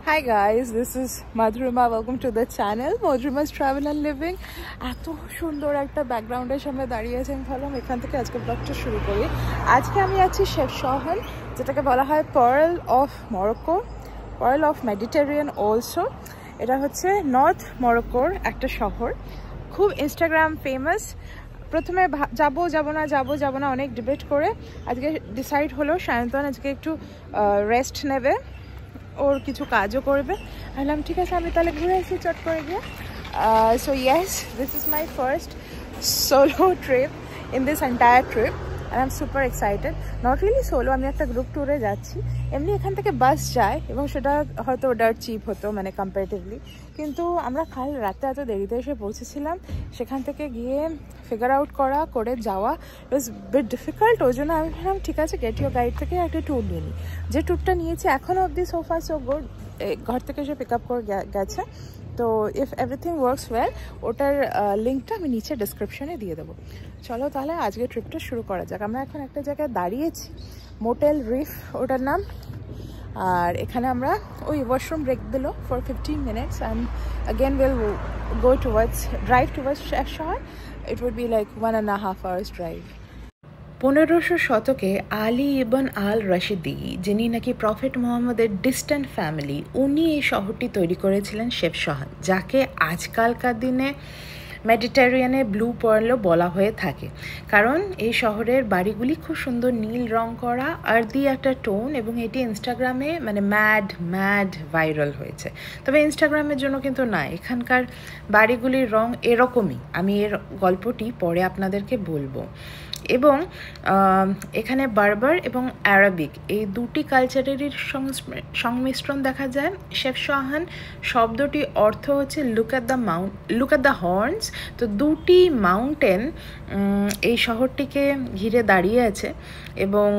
Hi guys, this is Madhurima. Welcome to the channel Madhurima's Travel and Living. এত সুন্দর একটা ব্যাকগ্রাউন্ডের সামনে দাঁড়িয়ে আছি আমি ভাবলাম এখান থেকে আজকে ব্লগটা শুরু করি। আজকে আমি আছি শেফ শাহন, যেটাকে বলা হয় pearl of Morocco, pearl of Mediterranean also. এটা হচ্ছে নর্থ মরক্কোর একটা শহর, খুব ইনস্টাগ্রাম ফেমাস। প্রথমে যাব না অনেক ডিবেট করে আজকে ডিসাইড হলো সায়ন্তন আজকে একটু রেস্ট নেবে, ওর কিছু কাজও করবে। ভাবলাম ঠিক আছে আমি তাহলে ঘুরে আসি চট করে গিয়ে। So yes, this is my first solo trip in this entire trip and I M super excited. Not really solo, আমি একটা গ্রুপ ট্যুরে যাচ্ছি। এমনি এখান থেকে বাস যায় এবং সেটা হয়তো ওটার চিপ হতো মানে কম্পারেটিভলি, কিন্তু আমরা কাল রাতে এত দেরিতে এসে পৌঁছেছিলাম, সেখান থেকে গিয়ে ফিগার আউট করে যাওয়া ইট ওয়াজ বিট ডিফিকাল্ট। ওই জন্য আমি ভাবলাম ঠিক আছে গেট ইউর গাইড থেকে একটা ট্যুর নিয়ে নিই। যে ট্যুরটা নিয়েছি এখনও অবধি সোফা সো গুড, ঘর থেকে এসে পিক আপ করে গেছে। তো ইফ এভরিথিং ওয়ার্কস ওয়েল ওটার লিঙ্কটা আমি নিচে ডিসক্রিপশনে দিয়ে দেবো। চলো তাহলে আজকে ট্রিপটা শুরু করা যাক। আমরা এখন একটা জায়গায় দাঁড়িয়েছি, মোটেল রিফ ওটার নাম। আর এখানে আমরা ওই ওয়াশরুম ব্রেক দিল for 15 minutes and again we'll go drive towards chef শাহর. It would be like 1.5 hours drive. 1500 শতকে আলী ইবন আল রাশিদি, যিনি নাকি প্রফেট মোহাম্মদের ডিস্ট্যান্ট ফ্যামিলি, উনি এই শহরটি তৈরি করেছিলেন শেফ শাহর, যাকে আজকালকার দিনে মেডিটেরিয়ানে ব্লু পার্লও বলা হয়ে থাকে। কারণ এই শহরের বাড়িগুলি খুব সুন্দর নীল রং করা আর দিয়ে একটা টোন, এবং এটি ইনস্টাগ্রামে মানে ম্যাড ভাইরাল হয়েছে। তবে ইনস্টাগ্রামের জন্য কিন্তু না, এখানকার বাড়িগুলির রং এরকমই। আমি এর গল্পটি পরে আপনাদেরকে বলবো। এবং এখানে বার্বার এবং অ্যারাবিক এই দুটি কালচারেরই সংমিশ্রণ দেখা যায়। শেফ শাহন শব্দটি অর্থ হচ্ছে লুক অ্যাট দ্য হর্নস। তো দুটি মাউন্টেন এই শহরটিকে ঘিরে দাঁড়িয়ে আছে, এবং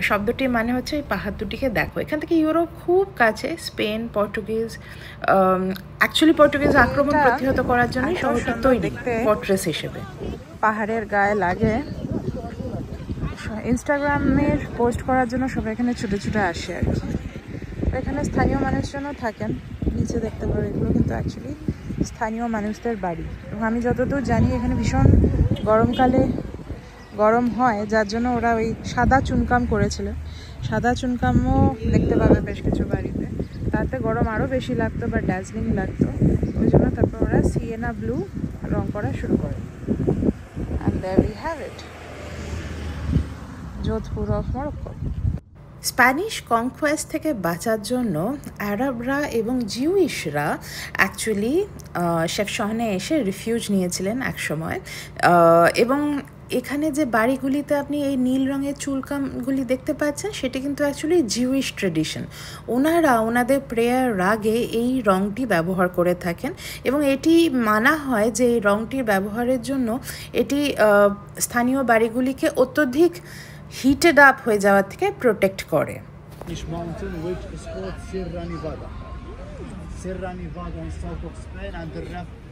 শব্দটির মানে হচ্ছে এই পাহাড় দুটিকে দেখো। এখান থেকে ইউরোপ খুব কাছে। স্পেন, পর্তুগিজ আক্রমণ প্রতিহত করার জন্য শহরটি তৈরি ফর্ট্রেস হিসেবে। পাহাড়ের গায়ে লাগে, ইনস্টাগ্রামের পোস্ট করার জন্য সবাই এখানে ছুটে আসে আর কি। এখানে স্থানীয় মানুষজনও থাকেন, নিচে দেখতে পারো এগুলো কিন্তু অ্যাকচুয়ালি স্থানীয় মানুষদের বাড়ি। এবং আমি যতদূর জানি এখানে ভীষণ গরমকালে গরম হয়, যার জন্য ওরা ওই সাদা চুনকাম করেছিল। সাদা চুনকামও দেখতে পাবে বেশ কিছু বাড়িতে। তাতে গরম আরও বেশি লাগতো বা ড্যাজলিং লাগতো, ওই জন্য তারপর ওরা সিয়েনা ব্লু রং করা শুরু করে। And there we have it, Jodhpur of Morocco. Spanish conquest থেকে বাঁচার জন্য আরবরা এবং জিউইশরা অ্যাকচুয়ালি শেফ শাহনে এসে রিফিউজ নিয়েছিলেন একসময়। এবং এখানে যে বাড়িগুলিতে আপনি এই নীল রঙের চুলকামগুলি দেখতে পাচ্ছেন, সেটি কিন্তু অ্যাকচুয়ালি জিউইশ ট্রেডিশন। ওনারা ওনাদের প্রেয়ার আগে এই রঙটি ব্যবহার করে থাকেন, এবং এটি মানা হয় যে এই রঙটির ব্যবহারের জন্য এটি স্থানীয় বাড়িগুলিকে অত্যধিক হিটেড আপ হয়ে যাওয়ার থেকে প্রোটেক্ট করে। Sierra Nevada in south of Spain, and the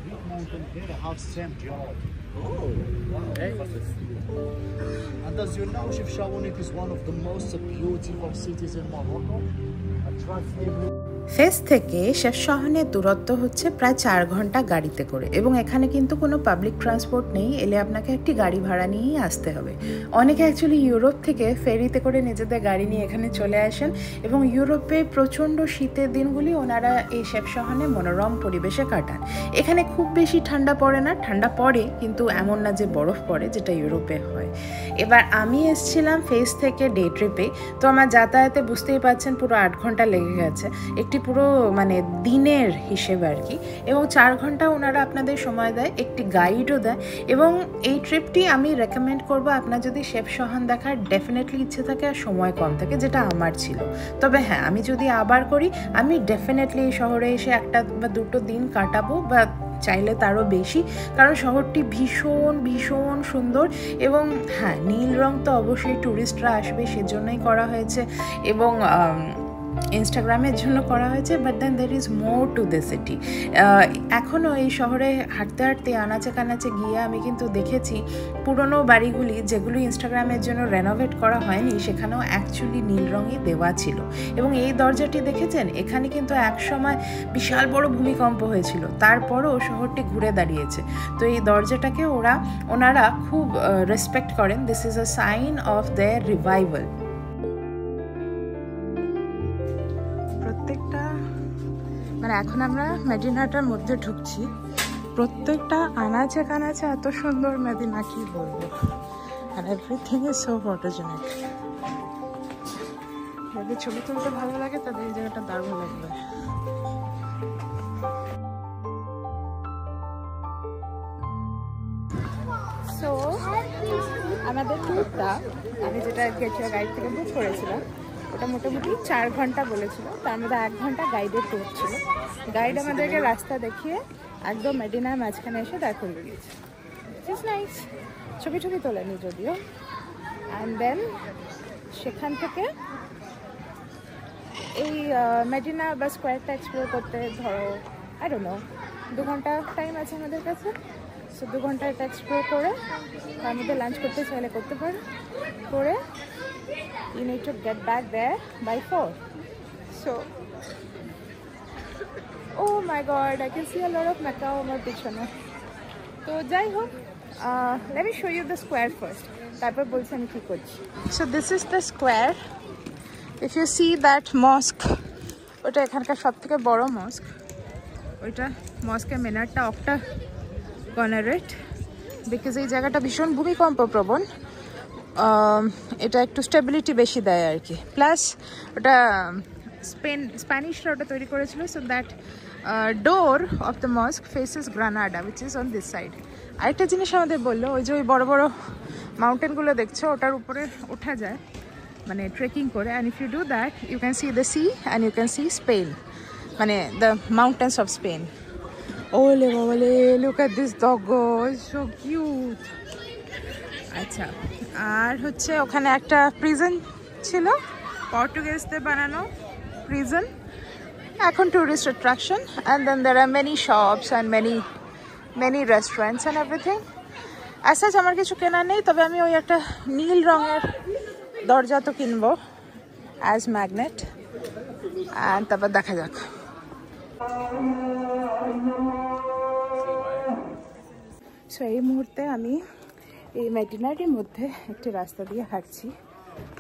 big mountain here have same job. Okay. And as you know, Chef Chamonix is one of the most beautiful cities in Morocco. Face থেকে chef শাহনের দূরত্ব হচ্ছে প্রায় 4 ঘন্টা গাড়িতে করে, এবং এখানে কিন্তু কোনো পাবলিক ট্রান্সপোর্ট নেই। এলে আপনাকে একটি গাড়ি ভাড়া নিয়েই আসতে হবে। অনেকে অ্যাকচুয়ালি ইউরোপ থেকে ফেরিতে করে নিজেদের গাড়ি নিয়ে এখানে চলে আসেন, এবং ইউরোপে প্রচণ্ড শীতের দিনগুলি ওনারা এই শেফ শাহনে মনোরম পরিবেশে কাটান। এখানে খুব বেশি ঠান্ডা পড়ে না, ঠান্ডা পড়ে কিন্তু এমন না যে বরফ পড়ে যেটা ইউরোপে হয়। এবার আমি এসেছিলাম ফেস থেকে ডে ট্রিপে, তো আমার যাতায়াতে বুঝতেই পারছেন পুরো 8 ঘন্টা লেগে গেছে, একটি পুরো মানে দিনের হিসেবে আর কি। এবং 4 ঘন্টা ওনারা আপনাদের সময় দেয়, একটি গাইডও দেয়। এবং এই ট্রিপটি আমি রেকমেন্ড করব আপনার যদি শেফ শাহন দেখার ডেফিনেটলি ইচ্ছে থাকে আর সময় কম থাকে, যেটা আমার ছিল। তবে হ্যাঁ, আমি যদি আবার করি আমি ডেফিনেটলি এই শহরে এসে 1 বা 2 দিন কাটাবো, বা চাইলে তারও বেশি, কারণ শহরটি ভীষণ সুন্দর। এবং হ্যাঁ, নীল রং তো অবশ্যই ট্যুরিস্টরা আসবে সেজন্যই করা হয়েছে। এবং ইনস্টাগ্রামের জন্য করা হয়েছে, but then there is more to this city. এখনও এই শহরে হাঁটতে হাঁটতে আনাচে কানাচে গিয়ে আমি কিন্তু দেখেছি পুরনো বাড়িগুলি যেগুলো ইনস্টাগ্রামের জন্য রেনোভেট করা হয়নি, সেখানেও অ্যাকচুয়ালি নীল রঙই দেওয়া ছিল। এবং এই দরজাটি দেখেছেন, এখানে কিন্তু একসময় বিশাল বড় ভূমিকম্প হয়েছিল, তারপরও শহরটি ঘুরে দাঁড়িয়েছে। তো এই দরজাটাকে ওনারা খুব রেসপেক্ট করেন। This is a sign of their revival. প্রত্যেকটা মানে এখন আমরা মেডিনাটার মধ্যে ঢুকছি, প্রত্যেকটা আনাচে কানাচে এত সুন্দর মেদিনা, কি বলবো। আর এভরিথিং ইজ সো ফটোজেনিক। যাদের ছবি তুলতে ভালো লাগে তাদের এই জায়গাটা দারুণ লাগবে। সো আমাদের ট্যুরটা, আমি যেটা গেছিলাম গাইড থেকে বুক করেছিলাম, ওটা মোটামুটি 4 ঘন্টা বলেছিল, তার মধ্যে 1 ঘন্টা গাইডের ট্যুর ছিল। গাইড আমাদেরকে রাস্তা দেখিয়ে একদম মেডিনার মাঝখানে এসে দাঁড় করিয়ে দিয়েছে। It's nice. ছবি তোলেনি যদিও। অ্যান্ড দেন সেখান থেকে এই মেডিনা বা স্কোয়ারটা এক্সপ্লোর করতে ধরো আই ডোন্ট নো 2 ঘন্টা টাইম আছে আমাদের কাছে। সো 2 ঘন্টা এটা এক্সপ্লোর করে তার মধ্যে লাঞ্চ করতে চাইলে করতে পারো, করে you need to get back there by 4. So oh my god, I can see a lot of Macau আমার পিছনে। তো যাই হোক, let me show you the square first, তারপর বলছি আমি কি করছি। So this is the square. If you see that mosque, ওটা এখানকার সব থেকে বড় মস্ক। ওইটা মস্কের মিনারটা অক্টাগোনারেট, বিকজ এই জায়গাটা ভীষণ ভূমিকম্প প্রবণ। এটা একটু স্টেবিলিটি বেশি দেয় আর কি। প্লাস ওটা স্প্যানিশরা ওটা তৈরি করেছিল। So that door of the mosque faces Granada, which is on this side. আরেকটা জিনিস আমাদের বললো, ওই যে ওই বড় বড় মাউন্টেনগুলো দেখছো, ওটার উপরে ওঠা যায় মানে ট্রেকিং করে। And if you do that you can see the sea and you can see Spain, মানে দ্য মাউন্টেন্স অফ স্পেন। ওলে বাবালে, look at this dog, so cute. আচ্ছা, আর হচ্ছে ওখানে একটা প্রিজন ছিল, পর্তুগিজদের বানানো প্রিজন, এখন tourist attraction. And then there are many shops and many restaurants and everything. As আমার কিছু কেনার নেই, তবে আমি ওই একটা নীল রঙের দরজা তো কিনবো অ্যাজ ম্যাগনেট। অ্যান্ড তারপর দেখা যাক। সো এই মুহূর্তে আমি এই মেডিনাটির মধ্যে একটি রাস্তা দিয়ে হাঁটছি,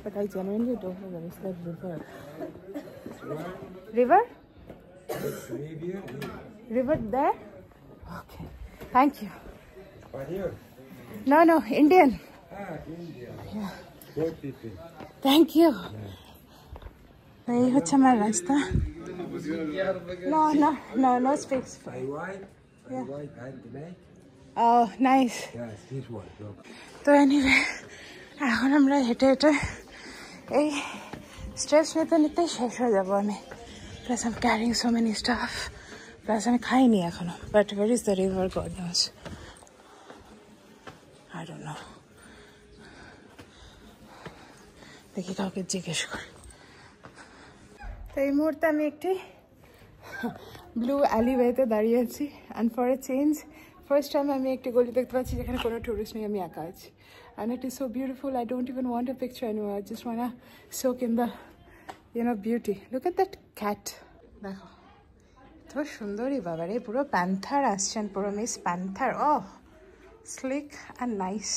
but I genuinely don't know what is that river there? Okay, thank you. No, Indian. Indian. Yeah. Good people. Thank you. এই হচ্ছে আমার রাস্তা। No space. White. Yeah. White and black. Oh, nice. Yes, this one. Look. তো anyway, এখন আমরা হেঁটে এই stress নিতে শেষ হয়ে যাবো আমি। Plus I am carrying so many stuff, plus আমি খাইনি এখনো। But where is the river, God knows, I don't know. দেখি কাউকে জিজ্ঞেস করি। তো এই মুহূর্তে আমি একটি ব্লু অ্যালিওয়েতে দাঁড়িয়ে আছি। And for a change first time আমি একটি গলি দেখতে পাচ্ছি যেখানে কোনো টুরিস্ট নেই, আমি একা আছি। And it is so beautiful, I don't even want a picture anymore. I just want to soak in the beauty. Look at that cat. দেখো তো সুন্দরই বাবারে, পুরো প্যান্থার আসছেন, পুরো miss panther. Oh slick and nice.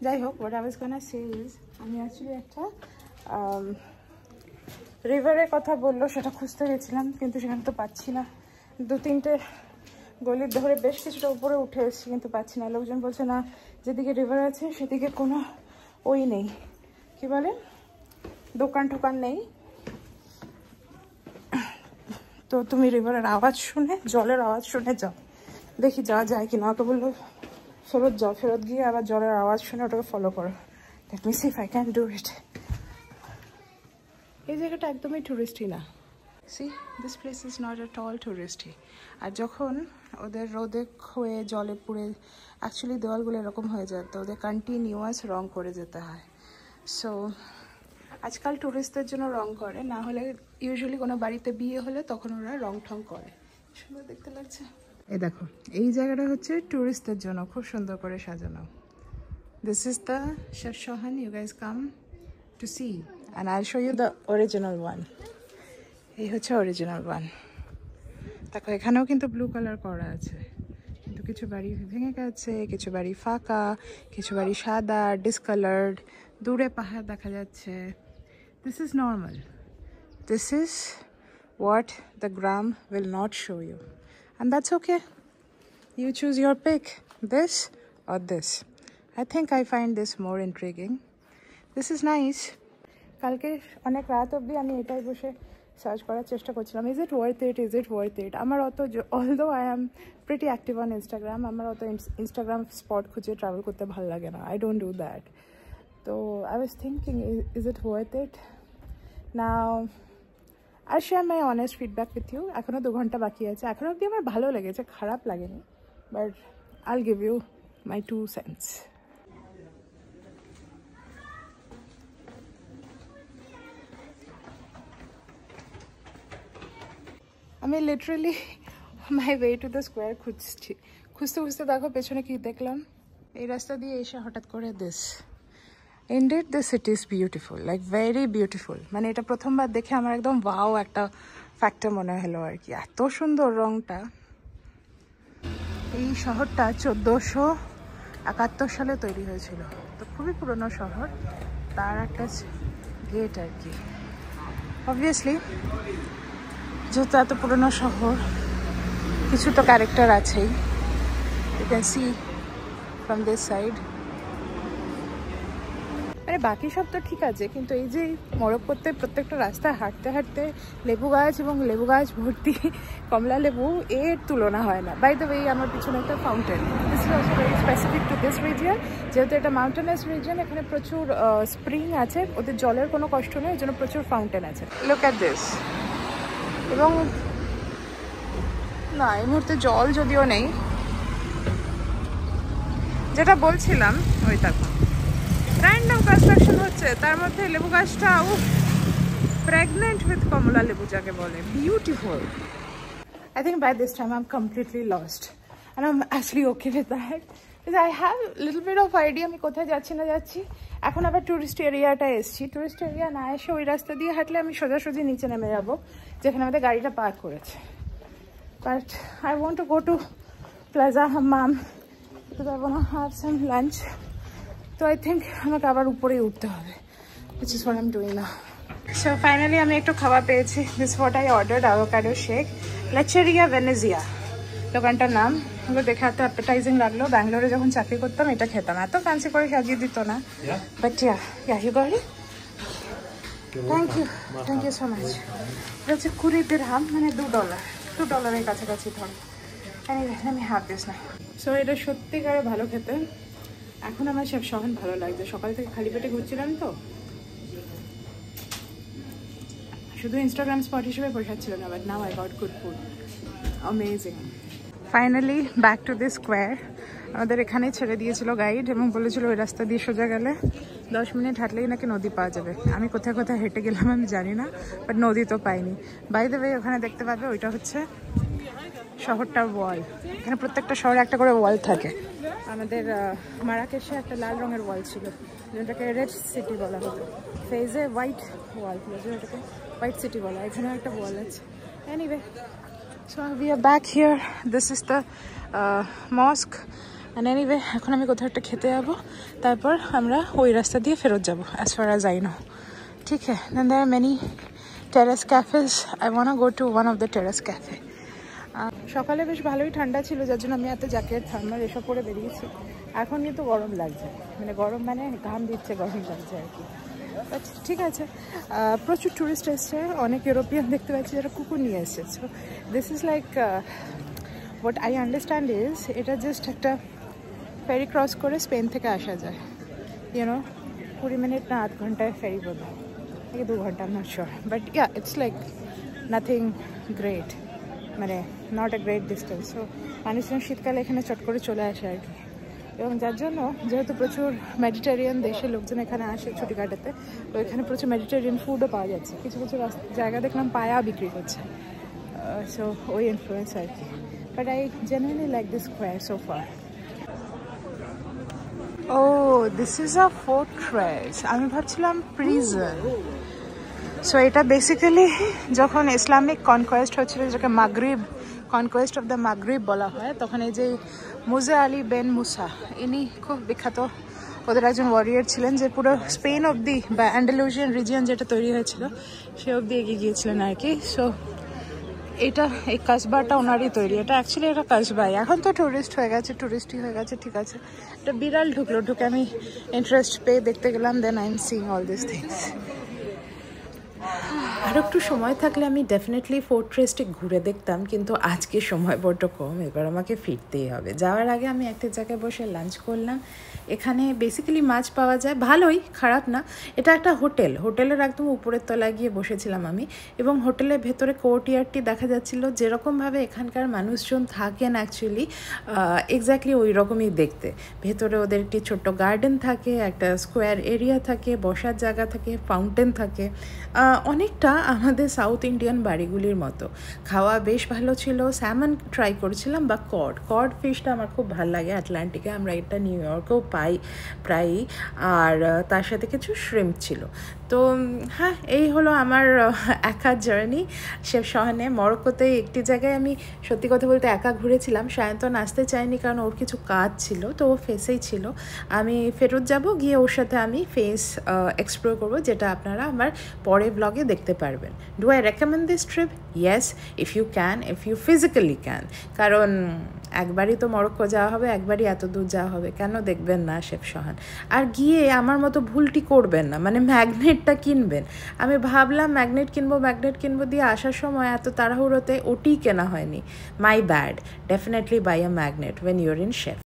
যাই হোক, what I was gonna say is, আমি অ্যাকচুয়ালি একটা রিভারের কথা বললো সেটা খুঁজতে গেছিলাম, কিন্তু সেখানে তো পাচ্ছি না। 2-3টে গলির ধরে বেশ কিছুটা উপরে উঠে এসেছি, কিন্তু পাচ্ছি না। লোকজন বলছে না, যেদিকে রিভার আছে সেদিকে কোনো ওই নেই, কি বলে, দোকান টোকান নেই। তো তুমি রিভারের আওয়াজ শুনে, জলের আওয়াজ শুনে যাও, দেখি যাওয়া যায় কিনা। ওকে বললো ফেরত যাও, ফেরত গিয়ে আবার জলের আওয়াজ শুনে ওটাকে ফলো করো। Let me see if I can do it. এই জায়গাটা একদমই টুরিস্টই না। See this place is not at all touristy. আর যখন ওদের রোদে হয়ে জলে পুড়ে অ্যাকচুয়ালি দেওয়ালগুলো এরকম হয়ে যায়, তো ওদের কন্টিনিউয়াস রং করে যেতে হয়। সো আজকাল টুরিস্টদের জন্য রং করে, না হলে ইউজুয়ালি কোনো বাড়িতে বিয়ে হলে তখন ওরা রং ঠং করে। সুন্দর দেখতে লাগছে। এই দেখো, এই জায়গাটা হচ্ছে টুরিস্টদের জন্য খুব সুন্দর করে সাজানো। This is the Chefchaouen, you guys come to see and I show you the original one. এই হচ্ছে অরিজিনাল ওয়ান। দেখো এখানেও কিন্তু ব্লু কালার করা আছে, কিন্তু কিছু বাড়ি ভেঙে গেছে, কিছু বাড়ি ফাঁকা, কিছু বাড়ি সাদা ডিসকালার্ড, দূরে পাহাড় দেখা যাচ্ছে। This is normal, this is what the gram will not show you, and that's okay. You choose your pick, this or this. I think I find this more intriguing. This is nice. কালকে অনেক রাত অবধি আমি এটাই বসে search করার চেষ্টা করছিলাম, is it worth it, is it worth ইট। আমার অত, although I am pretty active on Instagram, আমার অত ইনস্টাগ্রাম স্পট খুঁজে ট্রাভেল করতে ভালো লাগে না, আই ডোন্ট ডু দ্যাট। তো I was thinking, is it worth it now? আর share my honest feedback with you. এখনও 2 ঘন্টা বাকি আছে, এখনও অবধি আমার ভালো লেগেছে, খারাপ লাগেনি, but I will give you my 2 cents. আমি literally my way to the square খুঁজছি, খুঁজতে খুঁজতে দেখো পেছনে কি দেখলাম। এই রাস্তা দিয়ে এসে হঠাৎ করে this Indeed, the city is beautiful, like very beautiful. মানে এটা প্রথমবার দেখে আমার একদম ওয়াও একটা ফ্যাক্টর মনে হলো আর কি, এত সুন্দর রংটা। এই শহরটা 1471 সালে তৈরি হয়েছিল, তো খুবই পুরনো শহর। তার একটা গেট আর কি। অবভিয়াসলি যেহেতু এত পুরনো শহর, কিছু তো ক্যারেক্টার আছেই। You can see from this side. মানে বাকি সব তো ঠিক আছে, কিন্তু এই যে মরক্কোতে প্রত্যেকটা রাস্তায় হাঁটতে হাঁটতে লেবু গাছ এবং লেবু গাছ ভর্তি কমলা লেবু, এর তুলনা হয় না। বাই দ্য ওয়ে, আমার পিছনে একটা fountain, this is also very specific to this region. যেহেতু এটা মাউন্টেনাস রিজিয়ন, এখানে প্রচুর স্প্রিং আছে, ওদের জলের কোনো কষ্ট নেই, ওই জন্য প্রচুর ফাউন্টেন আছে। Look at this. এবং না, এই মুহূর্তে জল যদিও নেই, যেটা বলছিলাম ওই দেখো র্যান্ডম কনস্ট্রাকশন হচ্ছে, তার মধ্যে লেবু গাছটা প্রেগনেন্ট উইথ কমলা লেবু যাকে বলে, beautiful. I think by this time I am completely lost and I am actually okay with that, because I have little bit of idea আমি কোথায় যাচ্ছি না যাচ্ছি। এখন আবার টুরিস্ট এরিয়াটা এসছি, টুরিস্ট এরিয়া না এসে ওই রাস্তা দিয়ে হাঁটলে আমি সোজাসুজি নিচে নেমে যাবো, যেখানে আমাদের গাড়িটা পার্ক করেছে। But I want to go to plaza hammam, because I want to have some lunch. তো আই থিঙ্ক আমাকে আবার উপরেই উঠতে হবে, which is what I'm doing now. So finally আমি একটু খাওয়া পেয়েছি। This what I ordered, avocado shake, Lecheria Venezia দোকানটার নাম। আমাকে দেখে এত অ্যাপেটাইজিং লাগলো, ব্যাঙ্গালোরে যখন চাকরি করতাম এটা খেতাম, এত ফ্যান্সি করে সাজিয়ে দিত না, but yeah you got it? Thank you so much. এটা হচ্ছে 20 দিরহাম, মানে $2 কাছাকাছি ধরো। Anyway, let me have this now. So এটা সত্যিকারে ভালো খেতে। এখন আমার শেফ শাহজাহান ভালো লাগছে, সকাল থেকে খালি পেটে ঘুরছিলাম তো, শুধু ইনস্টাগ্রাম স্পট হিসেবে বসাচ্ছিল না, but now I got good food, amazing. Finally back to this square. আমাদের এখানে ছেড়ে দিয়েছিল গাইড এবং বলেছিল ওই রাস্তা দিয়ে সোজা গেলে 10 মিনিট হাঁটলেই নাকি নদী পাওয়া যাবে। আমি কোথায় কোথায় হেঁটে গেলাম আমি জানি না, বাট নদী তো পাইনি। বাই দ্য ওয়ে, ওখানে দেখতে পাবে ওইটা হচ্ছে শহরটার ওয়াল। এখানে প্রত্যেকটা শহরে একটা করে ওয়াল থাকে। আমাদের মারাকেশে একটা লাল রঙের ওয়াল ছিল, যেটাকে রেড সিটি বলা হতো। ফেজে হোয়াইট ওয়াল ছিল, যেটাকে হোয়াইট সিটি বলা। এখানে একটা ওয়াল আছে। Anyway, so we are back here, this is the mosque. And anyway, এখন আমি কোথাও একটা খেতে যাবো, তারপর আমরা ওই রাস্তা দিয়ে ফেরত যাবো, as far as I know. ঠিক আছে, then there are many terrace cafes. I want to go to one of the terrace cafe. সকালে বেশ ভালোই ঠান্ডা ছিল, যার জন্য আমি এত জ্যাকেট থার্মাল এসব পরে বেরিয়েছি। এখন কিন্তু গরম লাগছে, মানে গরম মানে ঘাম দিচ্ছে, গরম লাগছে আর কি। বাট ঠিক আছে, প্রচুর টুরিস্ট এসছে, অনেক ইউরোপিয়ান দেখতে পাচ্ছি যারা কুকুর নিয়ে এসছে। So this is like what I understand is, এটা জাস্ট একটা ফেরি ক্রস করে স্পেন থেকে আসা যায়, ইউনো 20 মিনিট না 8 ঘন্টায় ফেরি বোধ হয়, 2 ঘন্টা, I am not sure. But yeah, it's like nothing great, মানে not a great distance. So মানুষজন শীতকালে এখানে চট করে চলে আসে আর কি। এবং যার জন্য যেহেতু প্রচুর মেডিটেরিয়ান দেশের লোকজন এখানে আসে ছুটি কাটাতে, তো এখানে প্রচুর মেডিটেরিয়ান ফুডও পাওয়া যাচ্ছে। কিছু কিছু জায়গা দেখলাম পায়া বিক্রি করছে, সো ওই ইনফ্লুয়েন্স আর কি। But I genuinely like this square so far. Oh this is a fortress, আমি ভাবছিলাম প্রিজন। সো এটা বেসিক্যালি যখন ইসলামিক কনকোয়েস্ট হচ্ছিল, যেটাকে মাগরিব কনকোয়েস্ট অফ দ্য মাগরিব বলা হয়, তখন এই যে মুজা আলী বেন মুসা, ইনি খুব বিখ্যাত ওদের একজন ওয়ারিয়ার ছিলেন, যে পুরো স্পেন অবধি বা অ্যান্ডালুসিয়ান রিজিয়ন যেটা তৈরি হয়েছিল সে অবধি এগিয়ে গিয়েছিলেন আর কি। সো এটা এই কাসবাটা ওনারই তৈরি। এটা অ্যাকচুয়ালি একটা কাসবাই, এখন তো টুরিস্ট হয়ে গেছে, টুরিস্টই হয়ে গেছে, ঠিক আছে। এটা বিড়াল ঢুকলো, ঢুকে আমি ইন্টারেস্ট পেয়ে দেখতে গেলাম, then I am seeing all this things. আর একটু সময় থাকলে আমি ডেফিনেটলি ফোর্ট্রেসটি ঘুরে দেখতাম, কিন্তু আজকে সময় বড্ড কম, এবার আমাকে ফিরতেই হবে। যাওয়ার আগে আমি একটা জায়গায় বসে লাঞ্চ করলাম। এখানে বেসিক্যালি মাছ পাওয়া যায়, ভালোই, খারাপ না। এটা একটা হোটেল, হোটেলের একদম উপরের তলায় গিয়ে বসেছিলাম আমি, এবং হোটেলের ভেতরে কোর্টইয়ার্ডটি দেখা যাচ্ছিল যেরকমভাবে এখানকার মানুষজন থাকেন অ্যাকচুয়ালি এক্স্যাক্টলি ওই রকমই দেখতে। ভেতরে ওদের একটি ছোট্ট গার্ডেন থাকে, একটা স্কোয়ার এরিয়া থাকে, বসার জায়গা থাকে, ফাউন্টেন থাকে, অনেকটা আমাদের সাউথ ইন্ডিয়ান বাড়িগুলির মতো। খাওয়া বেশ ভালো ছিল। স্যামন ট্রাই করেছিলাম, বা কড ফিশটা আমার খুব ভালো লাগে আটলান্টিকে, আমরা এটা নিউ ইয়র্কেও পাই প্রায়ই, আর তার সাথে কিছু শ্রিম্প ছিল। তো হ্যাঁ, এই হলো আমার একা জার্নি শেফ শাহনে। মরক্কোতে একটি জায়গায় আমি সত্যি কথা বলতে একা ঘুরেছিলাম। সায়ন্তন আসতে চায়নি কারণ ওর কিছু কাজ ছিল, তো ও ফেসেই ছিল। আমি ফেরত যাব, গিয়ে ওর সাথে আমি ফেস এক্সপ্লোর করবো, যেটা আপনারা আমার পরে ব্লগে দেখতে পারবেন। Do I recommend this trip? Yes, if you can, if you physically can. কারণ একবারই তো মরক্কো যাওয়া হবে, একবারই এত দূর যাওয়া হবে, কেন দেখবেন না শেফ শাহান? আর গিয়ে আমার মতো ভুলটি করবেন না, মানে ম্যাগনেটটা কিনবেন। আমি ভাবলাম ম্যাগনেট কিনবো দিয়ে আসার সময় এত তাড়াহুড়োতে ওটি কেনা হয়নি। My bad. Definitely buy a magnet when you're in chef.